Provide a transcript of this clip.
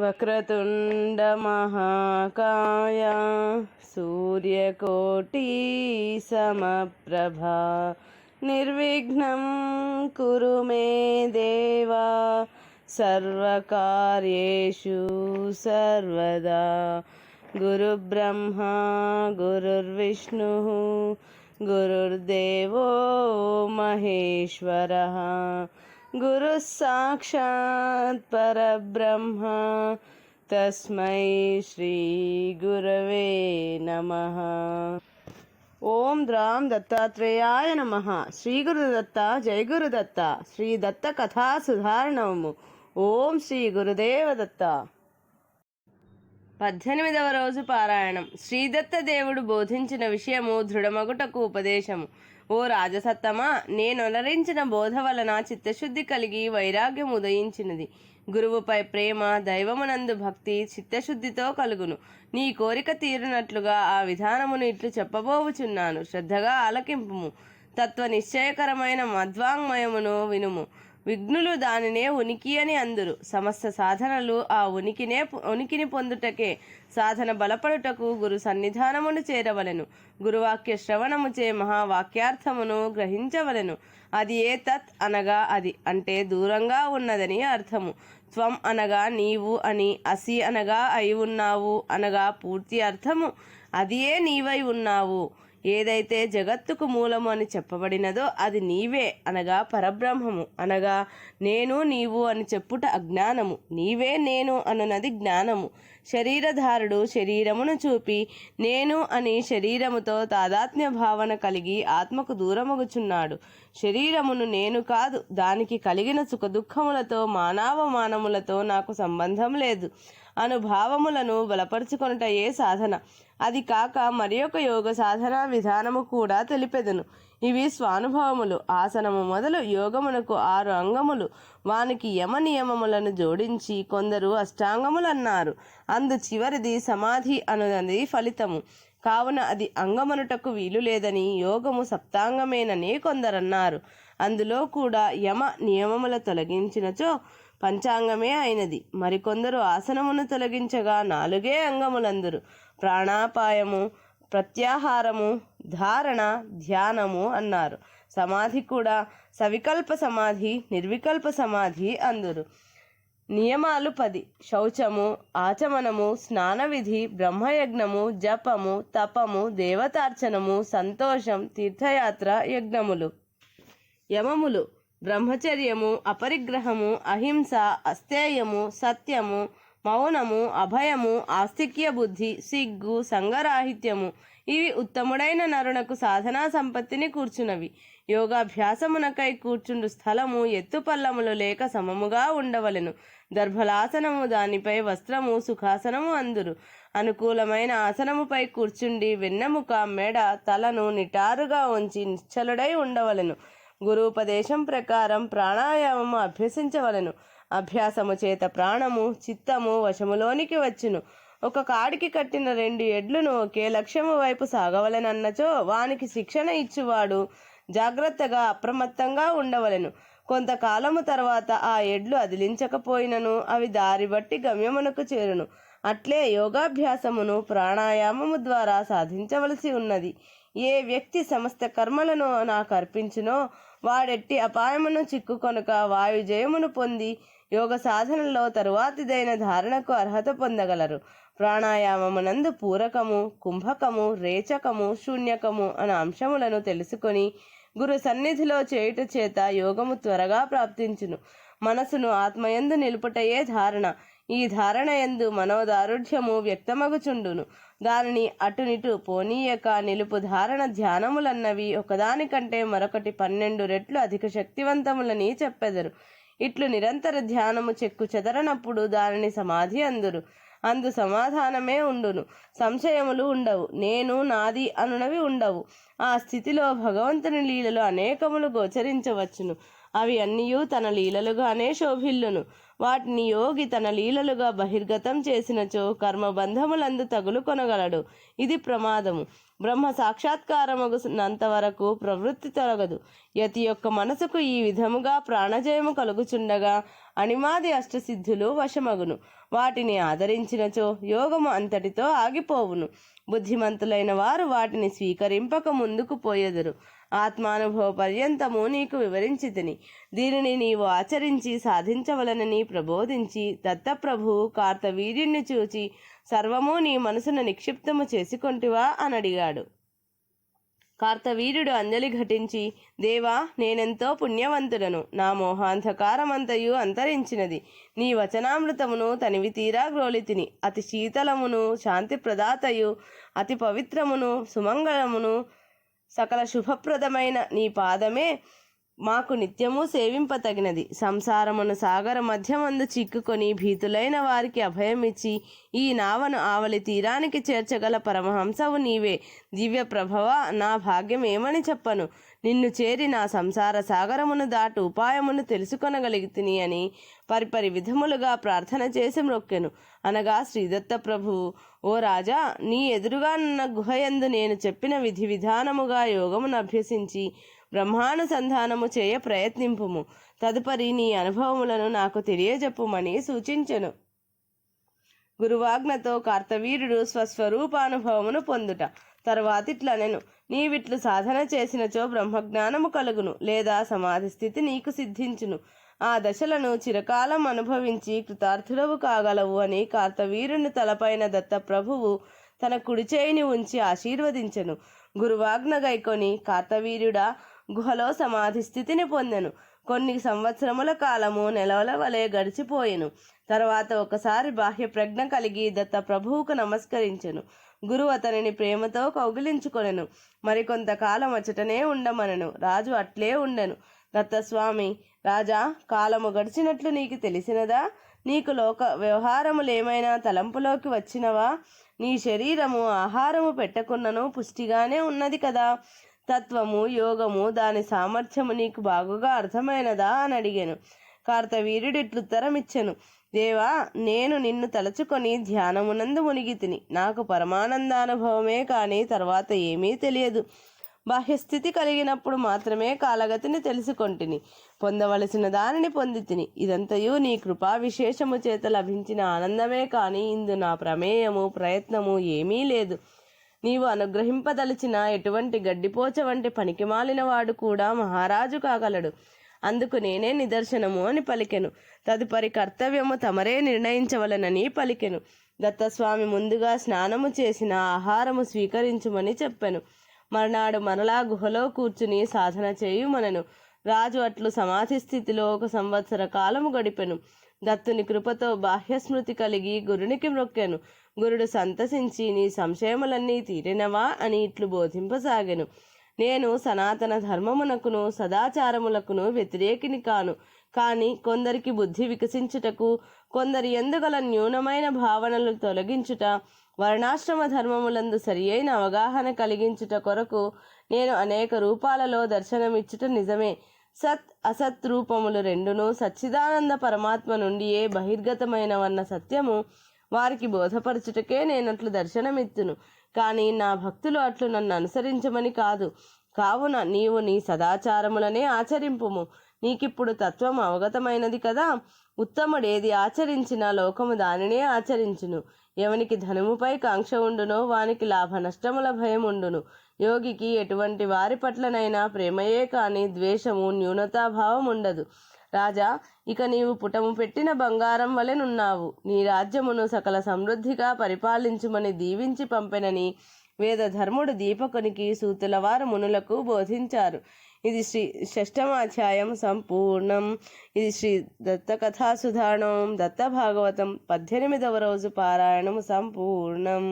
వక్రతుండ మహాకాయ సూర్యకోటి సమప్రభా నిర్విఘ్నం కురు మే దేవా సర్వకార్యేషు సర్వదా. గురుబ్రహ్మా గురుర్విష్ణుః గురుర్దేవో మహేశ్వరః గురుః సాక్షాత్ పరబ్రహ్మ తస్మై శ్రీ గురవే నమః. ఓం ద్రాం దత్తాత్రేయాయ నమః. శ్రీ గురుదత్త జయ గురుదత్త. శ్రీ దత్త కథా సుధారణము. ఓం శ్రీ గురుదేవ దత్త. 18వ రోజు పారాయణం. శ్రీదత్త దేవుడు బోధించిన విషయము దృఢమగుటకు ఉపదేశము. ఓ రాజసత్తమా, నేనొలరించిన బోధ వలన చిత్తశుద్ధి కలిగి వైరాగ్యం ఉదయించినది. గురువుపై ప్రేమ, దైవమునందు భక్తి చిత్తశుద్ధితో కలుగును. నీ కోరిక తీరినట్లుగా ఆ విధానమును ఇట్లు చెప్పబోవుచున్నాను, శ్రద్ధగా ఆలకింపుము. తత్వ నిశ్చయకరమైన మధ్వాంగ్మయమును వినుము. విఘ్నులు దానినే ఉనికి అని అందురు. సమస్త సాధనలు ఆ ఉనికిని పొందుటకే. సాధన బలపడుటకు గురు సన్నిధానమును చేరవలెను. గురువాక్య శ్రవణముచే మహావాక్యార్థమును గ్రహించవలెను. అది ఏ తత్ అనగా అది అంటే దూరంగా ఉన్నదని అర్థము. త్వం అనగా నీవు అని, అసి అనగా అయి ఉన్నావు అనగా పూర్తి అర్థము. అది ఏ నీవై ఉన్నావు. ఏదైతే జగత్తుకు మూలము అని చెప్పబడినదో అది నీవే అనగా పరబ్రహ్మము అనగా నేను నీవు అని చెప్పుట అజ్ఞానము. నీవే నేను అనున్నది జ్ఞానము. శరీరధారుడు శరీరమును చూపి నేను అని శరీరముతో తాదాత్మ్య భావన కలిగి ఆత్మకు దూరమగుచున్నాడు. శరీరమును నేను కాదు, దానికి కలిగిన సుఖదుఖములతో మానవమానములతో నాకు సంబంధం లేదు అనుభావములను బలపరుచుకొనుటయే సాధన. అది కాక మరి ఒక యోగ సాధనా విధానము కూడా తెలిపెదను. ఇవి స్వానుభవములు. ఆసనము మొదలు యోగమునకు 6 అంగములు. వానికి యమ నియమములను జోడించి కొందరు అష్టాంగములన్నారు. అందు చివరిది సమాధి అనున్నది ఫలితము. కావున అది అంగమనుటకు వీలు లేదని యోగము సప్తాంగమేనని కొందరన్నారు. అందులో కూడా యమ నియమముల తొలగించినచో పంచాంగమే అయినది. మరికొందరు ఆసనమును తొలగించగా 4 అంగములందురు. ప్రాణాపాయము, ప్రత్యాహారము, ధారణ, ధ్యానము అన్నారు. సమాధి కూడా సవికల్ప సమాధి, నిర్వికల్ప సమాధి అందురు. నియమాలు 10: శౌచము, ఆచమనము, స్నానవిధి, బ్రహ్మయజ్ఞము, జపము, తపము, దేవతార్చనము, సంతోషం, తీర్థయాత్ర, యజ్ఞములు. యమములు: బ్రహ్మచర్యము, అపరిగ్రహము, అహింస, అస్థేయము, సత్యము, మౌనము, అభయము, ఆస్తిక్య బుద్ధి, సిగ్గు, సంగరాహిత్యము. ఇవి ఉత్తముడైన నరునకు సాధనా సంపత్తిని కూర్చున్నవి. యోగాభ్యాసమునకై కూర్చుండు స్థలము ఎత్తుపల్లములు లేక సమముగా ఉండవలెను. దర్భలాసనము, దానిపై వస్త్రము, సుఖాసనము అందురు. అనుకూలమైన ఆసనముపై కూర్చుండి వెన్నెముక, మెడ, తలను నిటారుగా ఉంచి నిశ్చలుడై ఉండవలెను. గురూపదేశం ప్రకారం ప్రాణాయామము అభ్యసించవలెను. అభ్యాసము చేత ప్రాణము, చిత్తము వశములోనికి వచ్చును. ఒక కాడికి కట్టిన 2 ఎడ్లను ఒకే లక్ష్యము వైపు సాగవలెనన్నచో వానికి శిక్షణ ఇచ్చువాడు జాగ్రత్తగా అప్రమత్తంగా ఉండవలెను. కొంతకాలము తర్వాత ఆ ఎడ్లు అదిలించకపోయినను అవి దారి బట్టి గమ్యమునకు చేరును. అట్లే యోగాభ్యాసమును ప్రాణాయామము ద్వారా సాధించవలసి ఉన్నది. ఏ వ్యక్తి సమస్త కర్మలను నాకు అర్పించునో వాడెట్టి అపాయమును చిక్కుకొనక వాయుజయమును పొంది యోగ సాధనలో తరువాతిదైన ధారణకు అర్హత పొందగలరు. ప్రాణాయామమునందు పూరకము, కుంభకము, రేచకము, శూన్యకము అనే అంశములను తెలుసుకొని గురు సన్నిధిలో చేయుట చేత యోగము త్వరగా ప్రాప్తించును. మనసును ఆత్మయందు నిలుపుటయే ధారణ. ఈ ధారణ యందు మనోదారుఢ్యము వ్యక్తమగుచుండును. దానిని అటునిటు పోనీయక నిలుపు ధారణ ధ్యానములన్నవి ఒకదానికంటే మరొకటి 12 రెట్లు అధిక శక్తివంతములని చెప్పెదరు. ఇట్లు నిరంతర ధ్యానము చెక్కు చెదరనప్పుడు దానిని సమాధి అందురు. అందు సమాధానమే ఉండును. సంశయములు ఉండవు. నేను, నాది అనునవి ఉండవు. ఆ స్థితిలో భగవంతుని లీలలు అనేకములు గోచరించవచ్చును. అవి అన్నియూ తన లీలలుగానే శోభిల్లును. వాటిని యోగి తన లీలలుగా బహిర్గతం చేసినచో కర్మబంధములందు తగులు కొనగలడు. ఇది ప్రమాదము. బ్రహ్మ సాక్షాత్కారమగునంత వరకు ప్రవృత్తి తొలగదు. యతి యొక్క మనసుకు ఈ విధముగా ప్రాణజయము కలుగుచుండగా అణిమాది అష్టసిద్ధులు వశమగును. వాటిని ఆదరించినచో యోగము అంతటితో ఆగిపోవును. బుద్ధిమంతులైన వారు వాటిని స్వీకరింపక ముందుకు పోయెదరు. ఆత్మానుభవ పర్యంతము నీకు వివరించితిని. దీనిని నీవు ఆచరించి సాధించవలనని ప్రబోధించి దత్తప్రభువు కార్తవీర్యుణ్ణి చూచి సర్వము నీ మనసును నిక్షిప్తము చేసుకొంటివా అని అడిగాడు. కార్తవీర్యుడు అంజలి ఘటించి, దేవా, నేనెంతో పుణ్యవంతుడను. నా మోహాంధకారమంతయు అంతరించినది. నీ వచనామృతమును తనివి తీరా గ్రోలితిని. అతి శీతలమును శాంతి ప్రదాతయు అతి పవిత్రమును సుమంగళమును సకల శుభప్రదమైన నీ పాదమే మాకు నిత్యము సేవింపతగినది. సంసారమును సాగర మధ్యమందు చిక్కుకొని భీతులైన వారికి అభయమిచ్చి ఈ నావను ఆవలి తీరానికి చేర్చగల పరమహంసవు నీవే. దివ్య ప్రభవ, నా భాగ్యం ఏమని చెప్పను. నిన్ను చేరి నా సంసార సాగరమును దాటు ఉపాయమును తెలుసుకొనగలిగితిని అని పరిపరి విధములుగా ప్రార్థన చేసి మ్రొక్కెను. అనగా శ్రీదత్త ప్రభువు, ఓ రాజా, నీ ఎదురుగానున్న గుహయందు నేను చెప్పిన విధి విధానముగా యోగమును అభ్యసించి బ్రహ్మానుసంధానము చేయ ప్రయత్నింపుము. తదుపరి నీ అనుభవములను నాకు తెలియజెప్పుమని సూచించెను. గురువాజ్ఞతో కార్తవీర్యుడు స్వస్వరూపానుభవమును పొందుట. తరువాతిట్లనెను, నీవిట్లు సాధన చేసినచో బ్రహ్మజ్ఞానము కలుగును, లేదా సమాధి స్థితి నీకు సిద్ధించును. ఆ దశలను చిరకాలం అనుభవించి కృతార్థుడవు కాగలవు అని కార్తవీర్యుని తలపైన దత్తప్రభువు తన కుడి చేయిని ఉంచి ఆశీర్వదించెను. గురువాజ్ఞ గైకొని కార్తవీర్యుడా గుహలో సమాధి స్థితిని పొందెను. కొన్ని సంవత్సరముల కాలము నెలల వలె గడిచిపోయెను. తర్వాత ఒకసారి బాహ్య ప్రజ్ఞ కలిగి దత్త ప్రభువుకు నమస్కరించెను. గురువు అతనిని ప్రేమతో కౌగిలించుకొనెను. మరికొంతకాలం అచటనే ఉండమనెను. రాజు అట్లే ఉండెను. దత్తస్వామి, రాజా, కాలము గడిచినట్లు నీకు తెలిసినదా? నీకు లోక వ్యవహారములేమైనా తలంపులోకి వచ్చినవా? నీ శరీరము ఆహారము పెట్టకున్నను పుష్టిగానే ఉన్నది కదా. తత్వము, యోగము, దాని సామర్థ్యము నీకు బాగుగా అర్థమైనదా అని అడిగాను. కార్తవీర్యుడిట్లుత్తరమిచ్చెను, దేవా, నేను నిన్ను తలచుకొని ధ్యానమునందు మునిగితిని. నాకు పరమానందానుభవమే కానీ తర్వాత ఏమీ తెలియదు. బాహ్యస్థితి కలిగినప్పుడు మాత్రమే కాలగతిని తెలుసుకొంటిని. పొందవలసిన దానిని పొందితిని. ఇదంతయు నీ కృపా విశేషము చేత లభించిన ఆనందమే కానీ ఇందు నా ప్రమేయము ప్రయత్నము ఏమీ లేదు. నీవు అనుగ్రహింపదలిచిన ఎటువంటి గడ్డిపోచ వంటి పనికిమాలిన వాడు కూడా మహారాజు కాగలడు. అందుకు నేనే నిదర్శనము అని పలికెను. తదుపరి కర్తవ్యము తమరే నిర్ణయించవలనని పలికెను. దత్తస్వామి ముందుగా స్నానము చేసిన ఆహారము స్వీకరించుమని చెప్పెను. మర్నాడు మరలా గుహలో కూర్చుని సాధన చేయుమనెను. రాజు అట్లు సమాధి స్థితిలో 1 సంవత్సర కాలము గడిపెను. దత్తుని కృపతో బాహ్యస్మృతి కలిగి గురునికి మ్రొక్కెను. గురుడు సంతసించి, నీ సంశయములన్నీ తీరినవా అని ఇట్లు బోధింపసాగెను. నేను సనాతన ధర్మమునకును సదాచారములకును వ్యతిరేకిని కాను. కానీ కొందరికి బుద్ధి వికసించుటకు, కొందరి ఎందుగల న్యూనమైన భావనలు తొలగించుట, వర్ణాశ్రమ ధర్మములందు సరియైన అవగాహన కలిగించుట కొరకు నేను అనేక రూపాలలో దర్శనమిచ్చుట నిజమే. సత్ అసత్ రూపములు రెండును సచ్చిదానంద పరమాత్మ నుండియే బహిర్గతమైనవన్న సత్యము వారికి బోధపరచుటకే నేనట్లు దర్శనమిత్తును. కానీ నా భక్తులు అట్లు నన్ను అనుసరించమని కాదు. కావున నీవు నీ సదాచారములనే ఆచరింపుము. నీకిప్పుడు తత్వం అవగతమైనది కదా. ఉత్తముడేది ఆచరించినా లోకము దానినే ఆచరించును. ఎవనికి ధనముపై కాంక్ష ఉండునో వానికి లాభ నష్టముల భయం ఉండును. యోగికి ఎటువంటి వారి పట్లనైనా ప్రేమయే కాని ద్వేషము, న్యూనతాభావం ఉండదు. రాజా, ఇక నీవు పుటము పెట్టిన బంగారం వలెనున్నావు. నీ రాజ్యమును సకల సమృద్ధిగా పరిపాలించుమని దీవించి పంపెనని వేదధర్ముడు దీపకునికి సూతులవారు మునులకు బోధించారు. ఇది శ్రీ 6వ అధ్యాయం సంపూర్ణం. ఇది శ్రీ దత్త కథాసుధారణం దత్త భాగవతం 18వ రోజు పారాయణము సంపూర్ణం.